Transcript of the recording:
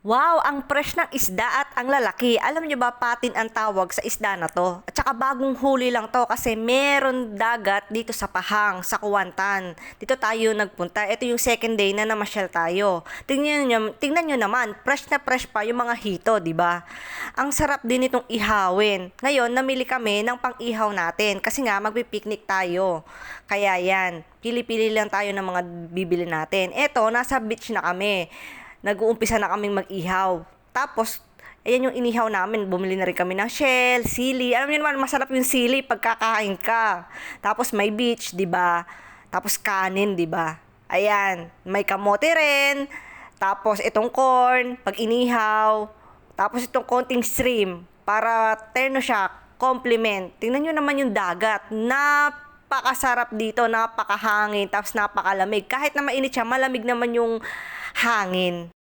Wow, ang fresh ng isda at ang lalaki. Alam niyo ba, patin ang tawag sa isda na to? At saka bagong huli lang to kasi meron dagat dito sa Pahang, sa Kuantan. Dito tayo nagpunta. Ito yung second day na namasyal tayo. Tingnan niyo naman, fresh na fresh pa yung mga hito, di ba? Ang sarap din itong ihawin. Ngayon, namili kami ng pang-ihaw natin kasi nga magpipiknik tayo. Kaya yan, pili-pili lang tayo ng mga bibili natin. Eto, nasa beach na kami, nag-uumpisa na kaming mag-ihaw. Tapos, ayan yung inihaw namin. Bumili na rin kami ng shell, sili. Alam niyo naman, masarap yung sili pagkakain ka. Tapos may beach, di ba? Tapos kanin, di ba? Ayan, may kamote rin. Tapos itong corn, pag inihaw. Tapos itong konting shrimp para terno siya, compliment. Tingnan nyo naman yung dagat. Napakasarap dito, napakahangin, tapos napakalamig. Kahit na mainit siya, malamig naman yung hangin.